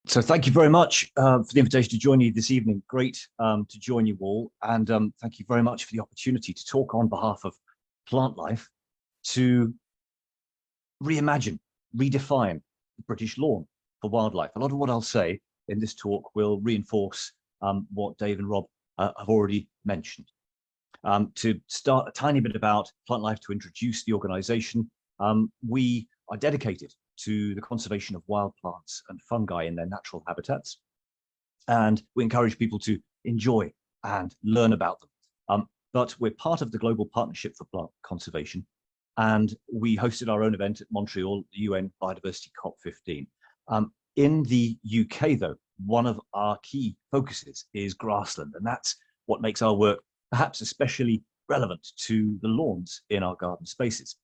So thank you very much for the invitation to join you this evening. Great to join you all. And thank you very much for the opportunity to talk on behalf of plant life to reimagine, redefine the British lawn for wildlife. A lot of what I'll say in this talk will reinforce what Dave and Rob have already mentioned. To start a tiny bit about plant life, to introduce the organization, we are dedicated to the conservation of wild plants and fungi in their natural habitats. And we encourage people to enjoy and learn about them. But we're part of the Global Partnership for Plant Conservation, and we hosted our own event at Montreal, the UN Biodiversity COP15. In the UK, though, one of our key focuses is grassland, and that's what makes our work perhaps especially relevant to the lawns in our garden spaces.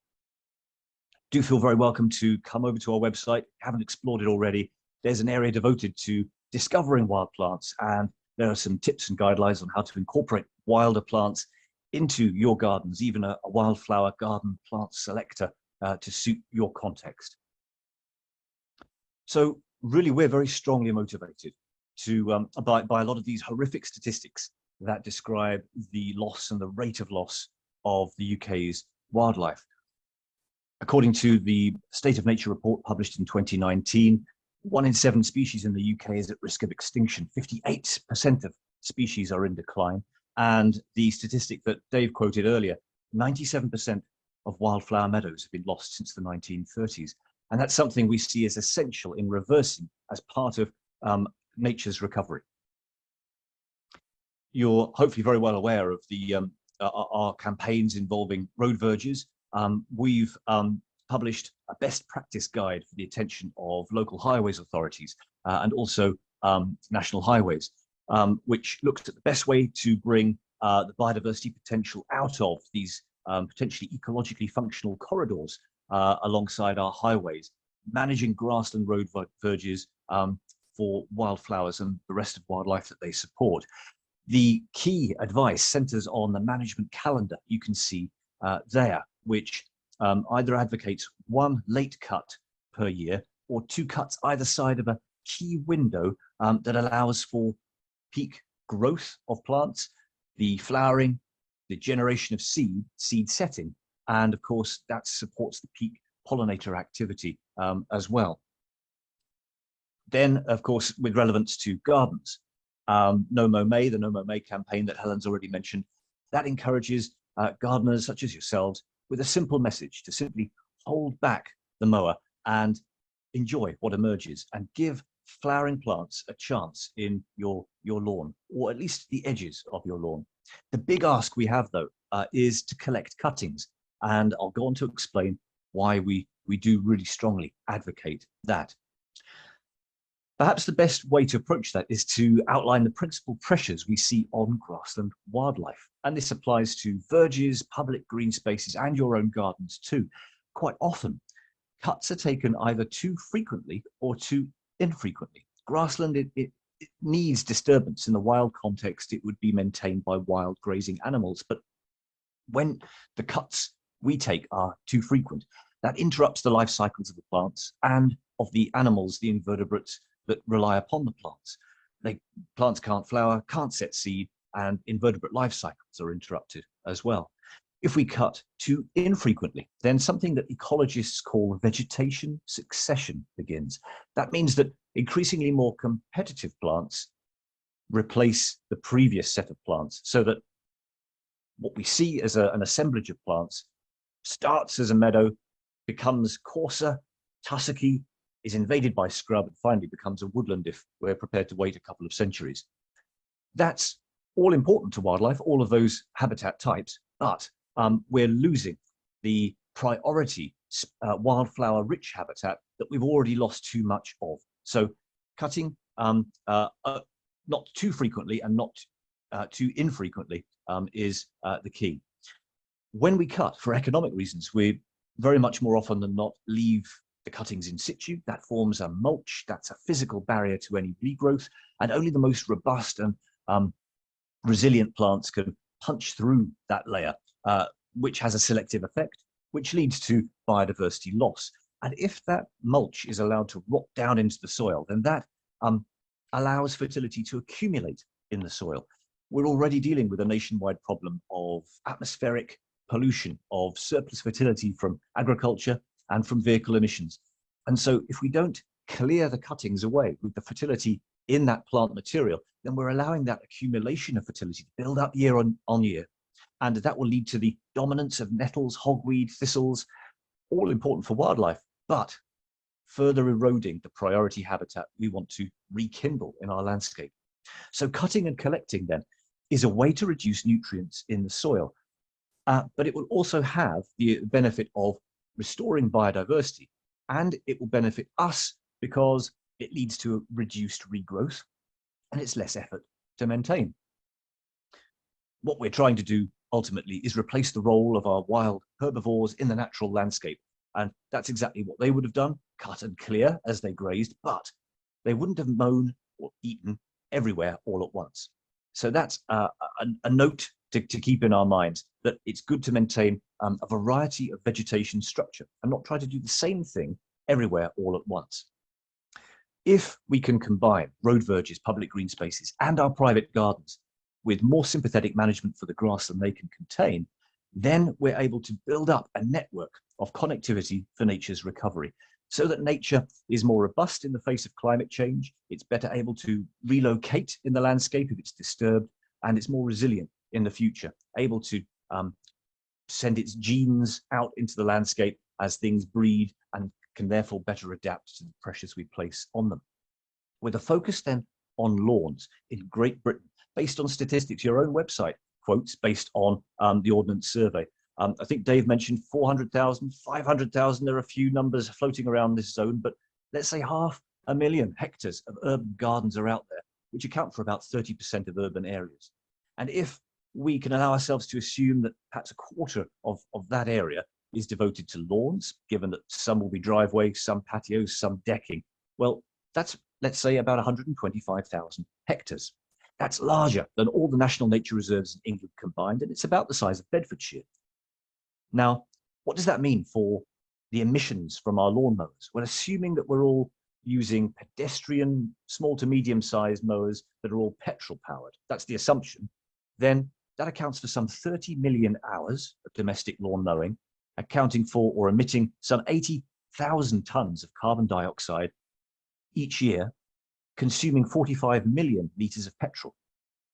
Do feel very welcome to come over to our website. If you haven't explored it already, there's an area devoted to discovering wild plants, and there are some tips and guidelines on how to incorporate wilder plants into your gardens, even a wildflower garden plant selector to suit your context. So really, we're very strongly motivated to by a lot of these horrific statistics that describe the loss and the rate of loss of the UK's wildlife. According to the State of Nature report published in 2019, 1 in 7 species in the UK is at risk of extinction. 58% of species are in decline. And the statistic that Dave quoted earlier, 97% of wildflower meadows have been lost since the 1930s. And that's something we see as essential in reversing as part of nature's recovery. You're hopefully very well aware of the our campaigns involving road verges. We've published a best practice guide for the attention of local highways authorities and also national highways, which looks at the best way to bring the biodiversity potential out of these potentially ecologically functional corridors alongside our highways, managing grassland road verges for wildflowers and the rest of wildlife that they support. The key advice centers on the management calendar you can see there, which either advocates 1 late cut per year or 2 cuts either side of a key window that allows for peak growth of plants, the flowering, the generation of seed setting, and of course that supports the peak pollinator activity as well. Then, of course, with relevance to gardens, No Mow May, the No Mow May campaign that Helen's already mentioned, that encourages gardeners such as yourselves with a simple message to simply hold back the mower and enjoy what emerges and give flowering plants a chance in your lawn, or at least the edges of your lawn. The big ask we have, though, is to collect cuttings, and I'll go on to explain why we do really strongly advocate that. Perhaps the best way to approach that is to outline the principal pressures we see on grassland wildlife. And this applies to verges, public green spaces, and your own gardens too. Quite often, cuts are taken either too frequently or too infrequently. Grassland, it needs disturbance. In the wild context, it would be maintained by wild grazing animals. But when the cuts we take are too frequent, that interrupts the life cycles of the plants and of the animals, the invertebrates, that rely upon the plants. Plants can't flower, can't set seed, and invertebrate life cycles are interrupted as well. If we cut too infrequently, then something that ecologists call vegetation succession begins. That means that increasingly more competitive plants replace the previous set of plants, so that what we see as an assemblage of plants starts as a meadow, becomes coarser, tussocky, is invaded by scrub, and finally becomes a woodland if we're prepared to wait a couple of centuries. That's all important to wildlife, all of those habitat types, but we're losing the priority wildflower-rich habitat that we've already lost too much of. So cutting not too frequently and not too infrequently is the key. When we cut for economic reasons, we very much more often than not leave the cuttings in situ. That forms a mulch, that's a physical barrier to any regrowth, and only the most robust and resilient plants can punch through that layer, which has a selective effect, which leads to biodiversity loss. And if that mulch is allowed to rot down into the soil, then that allows fertility to accumulate in the soil. We're already dealing with a nationwide problem of atmospheric pollution, of surplus fertility from agriculture and from vehicle emissions. And so if we don't clear the cuttings away with the fertility in that plant material, then we're allowing that accumulation of fertility to build up year on year. And that will lead to the dominance of nettles, hogweed, thistles, all important for wildlife, but further eroding the priority habitat we want to rekindle in our landscape. So cutting and collecting then is a way to reduce nutrients in the soil, but it will also have the benefit of restoring biodiversity, and it will benefit us because it leads to reduced regrowth and it's less effort to maintain. What we're trying to do ultimately is replace the role of our wild herbivores in the natural landscape. And that's exactly what they would have done, cut and clear as they grazed, but they wouldn't have mown or eaten everywhere all at once. So that's a note to keep in our minds, that it's good to maintain a variety of vegetation structure and not try to do the same thing everywhere all at once. If we can combine road verges, public green spaces, and our private gardens with more sympathetic management for the grass than they can contain, then we're able to build up a network of connectivity for nature's recovery, so that nature is more robust in the face of climate change, it's better able to relocate in the landscape if it's disturbed, and it's more resilient in the future, able to send its genes out into the landscape as things breed and can therefore better adapt to the pressures we place on them. With a focus then on lawns in Great Britain, based on statistics, your own website quotes based on the Ordnance Survey. I think Dave mentioned 400,000, 500,000. There are a few numbers floating around this zone, but let's say 500,000 hectares of urban gardens are out there, which account for about 30% of urban areas. And if we can allow ourselves to assume that perhaps a quarter of that area is devoted to lawns, given that some will be driveways, some patios, some decking, well, that's, let's say, about 125,000 hectares. That's larger than all the national nature reserves in England combined, and it's about the size of Bedfordshire. Now, what does that mean for the emissions from our lawnmowers? Well, assuming that we're all using pedestrian, small to medium-sized mowers that are all petrol-powered, that's the assumption, then that accounts for some 30 million hours of domestic lawn mowing, accounting for or emitting some 80,000 tons of carbon dioxide each year, consuming 45 million litres of petrol.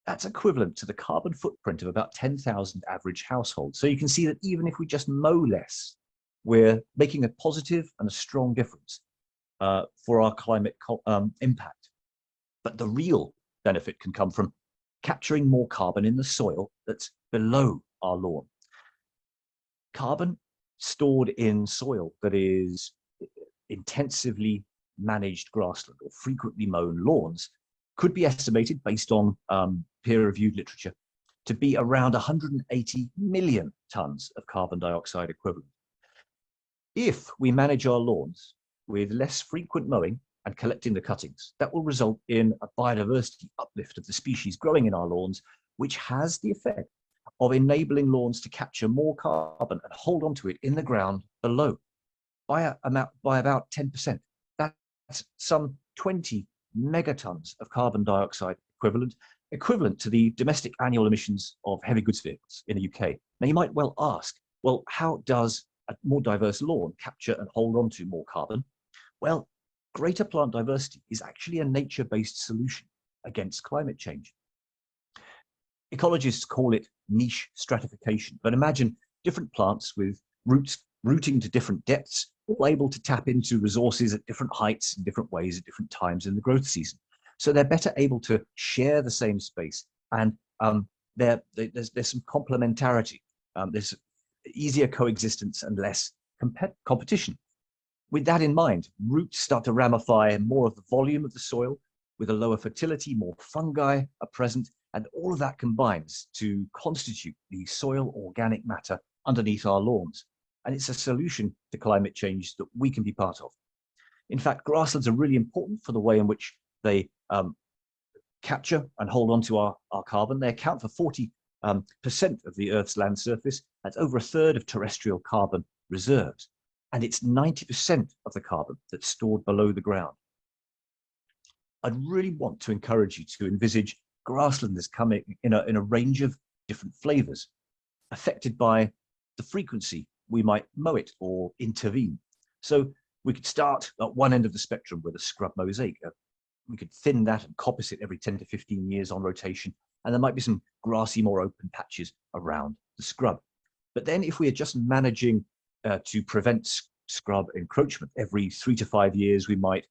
That's equivalent to the carbon footprint of about 10,000 average households. So you can see that even if we just mow less, we're making a positive and a strong difference for our climate impact. But the real benefit can come from capturing more carbon in the soil that's below our lawn. Carbon stored in soil that is intensively managed grassland or frequently mown lawns could be estimated, based on peer-reviewed literature, to be around 180 million tons of carbon dioxide equivalent. If we manage our lawns with less frequent mowing and collecting the cuttings, that will result in a biodiversity uplift of the species growing in our lawns, which has the effect of enabling lawns to capture more carbon and hold onto it in the ground below by about 10%. That's some 20 megatons of carbon dioxide equivalent to the domestic annual emissions of heavy goods vehicles in the UK. Now, you might well ask, well, how does a more diverse lawn capture and hold on to more carbon? Well, greater plant diversity is actually a nature-based solution against climate change. Ecologists call it niche stratification, but imagine different plants with roots rooting to different depths, all able to tap into resources at different heights in different ways at different times in the growth season. So they're better able to share the same space, and there's some complementarity. There's easier coexistence and less competition. With that in mind, roots start to ramify more of the volume of the soil. With a lower fertility, more fungi are present, and all of that combines to constitute the soil organic matter underneath our lawns. And it's a solution to climate change that we can be part of. In fact, grasslands are really important for the way in which they capture and hold on to our carbon. They account for 40% of the Earth's land surface. That's over a third of terrestrial carbon reserves. And it's 90% of the carbon that's stored below the ground. I'd really want to encourage you to envisage grassland as coming in a range of different flavors, affected by the frequency we might mow it or intervene. So we could start at one end of the spectrum with a scrub mosaic. We could thin that and coppice it every 10 to 15 years on rotation, and there might be some grassy, more open patches around the scrub. But then if we are just managing to prevent scrub encroachment, every 3 to 5 years we might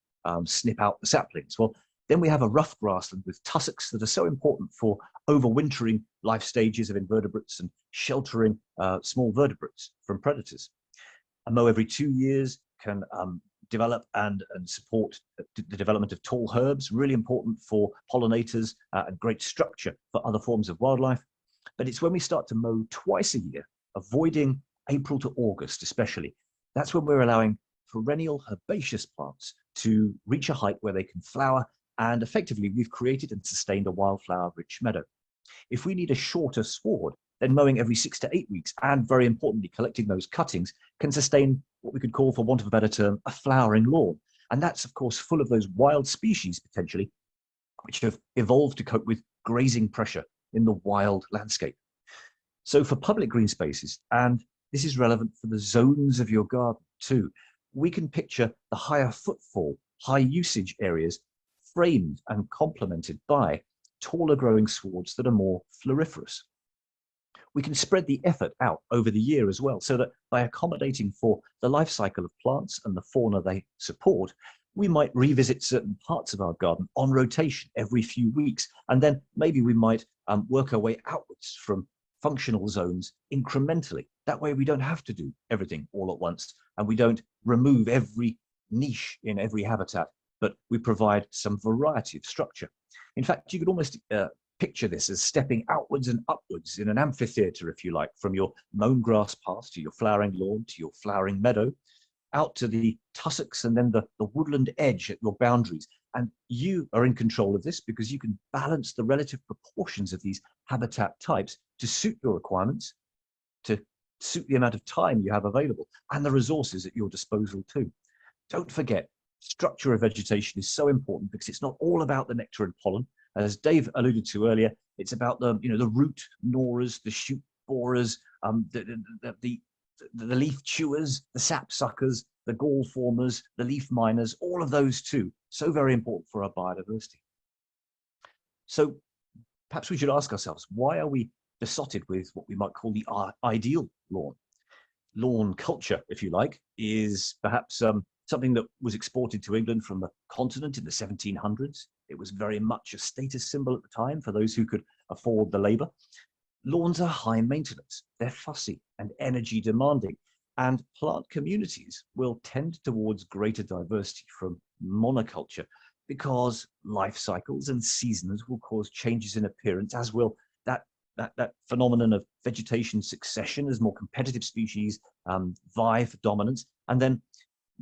snip out the saplings. Well, then we have a rough grassland with tussocks that are so important for overwintering life stages of invertebrates and sheltering small vertebrates from predators. A mow every 2 years can develop and support the development of tall herbs, really important for pollinators and great structure for other forms of wildlife. But it's when we start to mow twice a year, avoiding April to August especially, that's when we're allowing perennial herbaceous plants to reach a height where they can flower, and effectively we've created and sustained a wildflower-rich meadow. If we need a shorter sward, then mowing every 6 to 8 weeks, and very importantly, collecting those cuttings, can sustain what we could call, for want of a better term, a flowering lawn. And that's, of course, full of those wild species, potentially, which have evolved to cope with grazing pressure in the wild landscape. So for public green spaces, and this is relevant for the zones of your garden too, we can picture the higher footfall, high usage areas framed and complemented by taller growing swards that are more floriferous. We can spread the effort out over the year as well, so that by accommodating for the life cycle of plants and the fauna they support, we might revisit certain parts of our garden on rotation every few weeks, and then maybe we might work our way outwards from functional zones incrementally. That way we don't have to do everything all at once, and we don't remove every niche in every habitat, but we provide some variety of structure. In fact, you could almost picture this as stepping outwards and upwards in an amphitheater, if you like, from your mown grass path to your flowering lawn to your flowering meadow, out to the tussocks and then the woodland edge at your boundaries. And you are in control of this because you can balance the relative proportions of these habitat types to suit your requirements, to suit the amount of time you have available, and the resources at your disposal too. Don't forget, structure of vegetation is so important because it's not all about the nectar and pollen. As Dave alluded to earlier, it's about the root gnawers, the shoot borers, the leaf chewers, the sap suckers, the gall formers, the leaf miners, all of those too. So very important for our biodiversity. So perhaps we should ask ourselves, why are we besotted with what we might call the ideal lawn? Lawn culture, if you like, is perhaps something that was exported to England from the continent in the 1700s. It was very much a status symbol at the time for those who could afford the labor. Lawns are high maintenance, they're fussy and energy demanding, and plant communities will tend towards greater diversity from monoculture because life cycles and seasons will cause changes in appearance, as will that phenomenon of vegetation succession as more competitive species vie for dominance, and then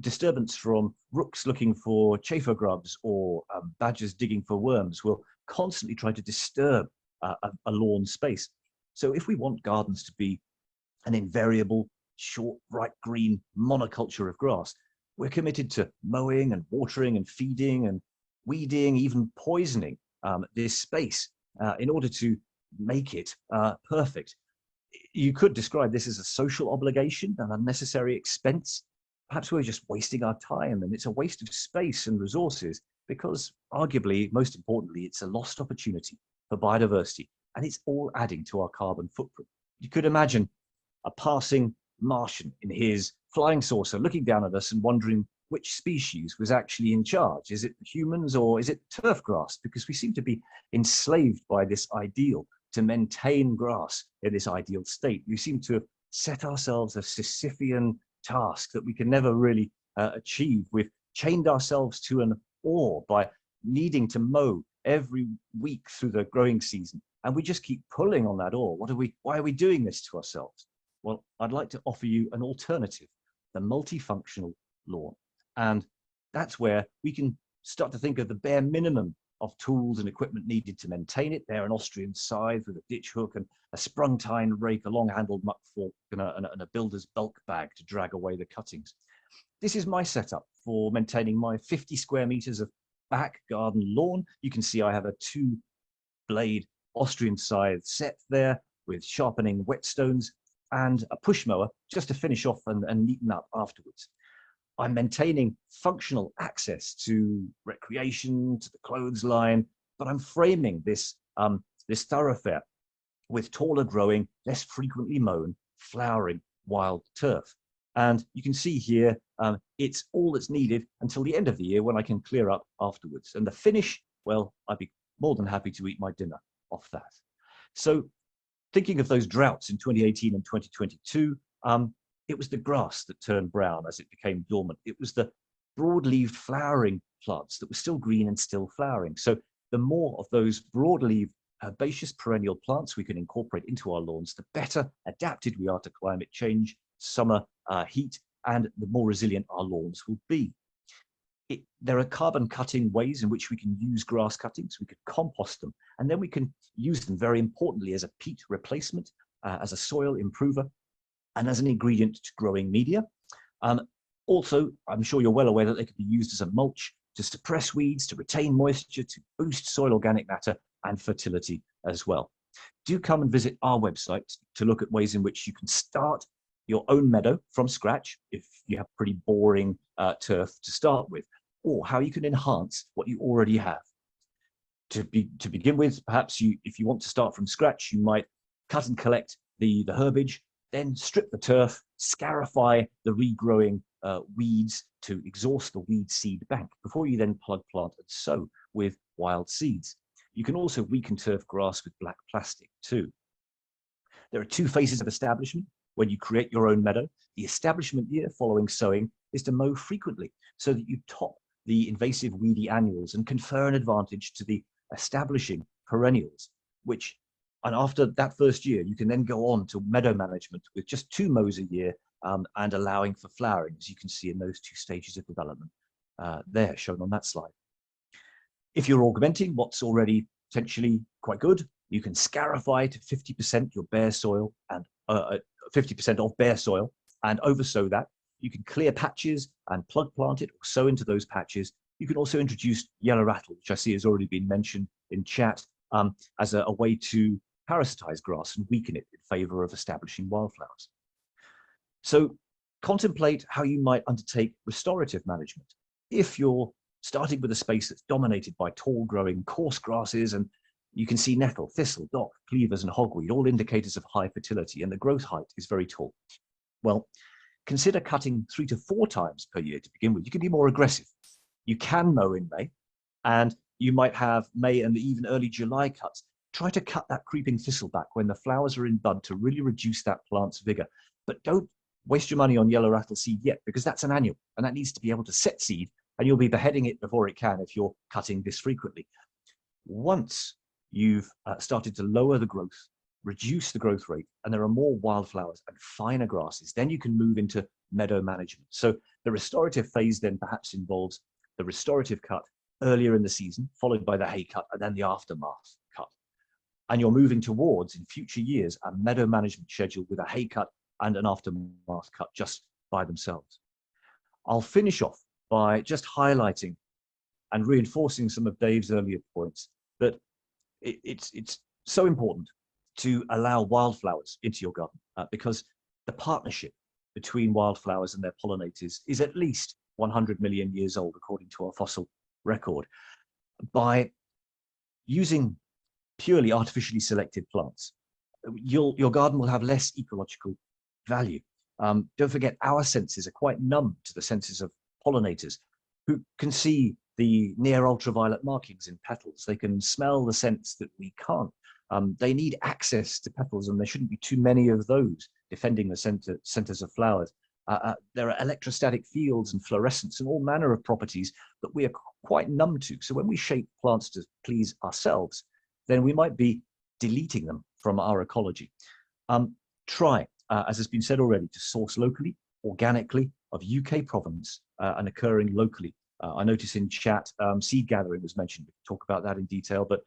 disturbance from rooks looking for chafer grubs or badgers digging for worms will constantly try to disturb a lawn space. So if we want gardens to be an invariable, short, bright green monoculture of grass, we're committed to mowing and watering and feeding and weeding, even poisoning this space in order to make it perfect. You could describe this as a social obligation, an unnecessary expense. Perhaps we're just wasting our time, and it's a waste of space and resources because, arguably, most importantly, it's a lost opportunity for biodiversity, and it's all adding to our carbon footprint. You could imagine a passing Martian in his flying saucer looking down at us and wondering which species was actually in charge. Is it humans or is it turf grass? Because we seem to be enslaved by this ideal to maintain grass in this ideal state. We seem to have set ourselves a Sisyphean task that we can never really achieve. We've chained ourselves to an oar by needing to mow every week through the growing season, and we just keep pulling on that oar. Why are we doing this to ourselves? Well, I'd like to offer you an alternative, the multifunctional lawn, and that's where we can start to think of the bare minimum of tools and equipment needed to maintain it. They're an Austrian scythe with a ditch hook and a sprung-tine rake, a long-handled muck fork, and a builder's bulk bag to drag away the cuttings. This is my setup for maintaining my 50 square meters of back garden lawn. You can see I have a 2-blade Austrian scythe set there with sharpening whetstones and a push mower just to finish off and neaten up afterwards. I'm maintaining functional access to recreation, to the clothesline, but I'm framing this, this thoroughfare with taller growing, less frequently mown, flowering wild turf. And you can see here, it's all that's needed until the end of the year when I can clear up afterwards. And the finish, well, I'd be more than happy to eat my dinner off that. So thinking of those droughts in 2018 and 2022, it was the grass that turned brown as it became dormant. It was the broad-leaved flowering plants that were still green and still flowering. So the more of those broad-leaved herbaceous perennial plants we can incorporate into our lawns, the better adapted we are to climate change, summer heat, and the more resilient our lawns will be. There are carbon cutting ways in which we can use grass cuttings. We could compost them, and then we can use them very importantly as a peat replacement, as a soil improver, and as an ingredient to growing media. Also, I'm sure you're well aware that they could be used as a mulch to suppress weeds, to retain moisture, to boost soil organic matter and fertility as well. Do come and visit our website to look at ways in which you can start your own meadow from scratch if you have pretty boring turf to start with, or how you can enhance what you already have. To begin with, perhaps if you want to start from scratch, you might cut and collect the herbage, then strip the turf, scarify the regrowing weeds to exhaust the weed seed bank before you then plug, plant, and sow with wild seeds. You can also weaken turf grass with black plastic too. There are 2 phases of establishment. When you create your own meadow, the establishment year following sowing is to mow frequently so that you top the invasive weedy annuals and confer an advantage to the establishing perennials, and after that first year, you can then go on to meadow management with just 2 mows a year and allowing for flowering, as you can see in those 2 stages of development there shown on that slide. If you're augmenting what's already potentially quite good, you can scarify to 50% your bare soil and 50% of bare soil and oversow that. You can clear patches and plug plant it or sow into those patches. You can also introduce yellow rattle, which I see has already been mentioned in chat, as a way to parasitize grass and weaken it in favor of establishing wildflowers. So contemplate how you might undertake restorative management. If you're starting with a space that's dominated by tall growing coarse grasses, and you can see nettle, thistle, dock, cleavers, and hogweed, all indicators of high fertility, and the growth height is very tall. Well, consider cutting 3 to 4 times per year to begin with. You can be more aggressive. You can mow in May, and you might have May and even early July cuts. Try to cut that creeping thistle back when the flowers are in bud to really reduce that plant's vigor. But don't waste your money on yellow rattle seed yet, because that's an annual, and that needs to be able to set seed, and you'll be beheading it before it can if you're cutting this frequently. Once you've started to lower the growth, reduce the growth rate, and there are more wildflowers and finer grasses, then you can move into meadow management. So the restorative phase then perhaps involves the restorative cut earlier in the season, followed by the hay cut, and then the aftermath cut. And you're moving towards, in future years, a meadow management schedule with a hay cut and an aftermath cut just by themselves. I'll finish off by just highlighting and reinforcing some of Dave's earlier points, that it's so important to allow wildflowers into your garden because the partnership between wildflowers and their pollinators is at least 100 million years old, according to our fossil record. By using purely artificially selected plants, your garden will have less ecological value. Don't forget, our senses are quite numb to the senses of pollinators, who can see the near ultraviolet markings in petals. They can smell the scents that we can't. They need access to petals, and there shouldn't be too many of those defending the centers of flowers. There are electrostatic fields and fluorescence and all manner of properties that we are quite numb to. So when we shape plants to please ourselves, then we might be deleting them from our ecology. Try, as has been said already, to source locally, organically, of UK provenance and occurring locally. I notice in chat, seed gathering was mentioned. We can talk about that in detail, but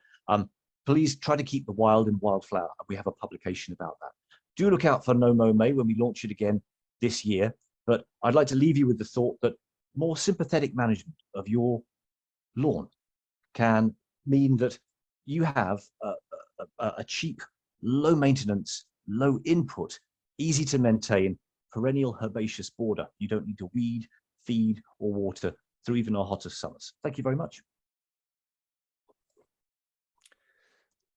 please try to keep the wild in wildflower. We have a publication about that. Do look out for No Mo May when we launch it again this year, but I'd like to leave you with the thought that more sympathetic management of your lawn can mean that you have a cheap, low maintenance, low input, easy to maintain, perennial herbaceous border. You don't need to weed, feed, or water through even our hottest summers. Thank you very much.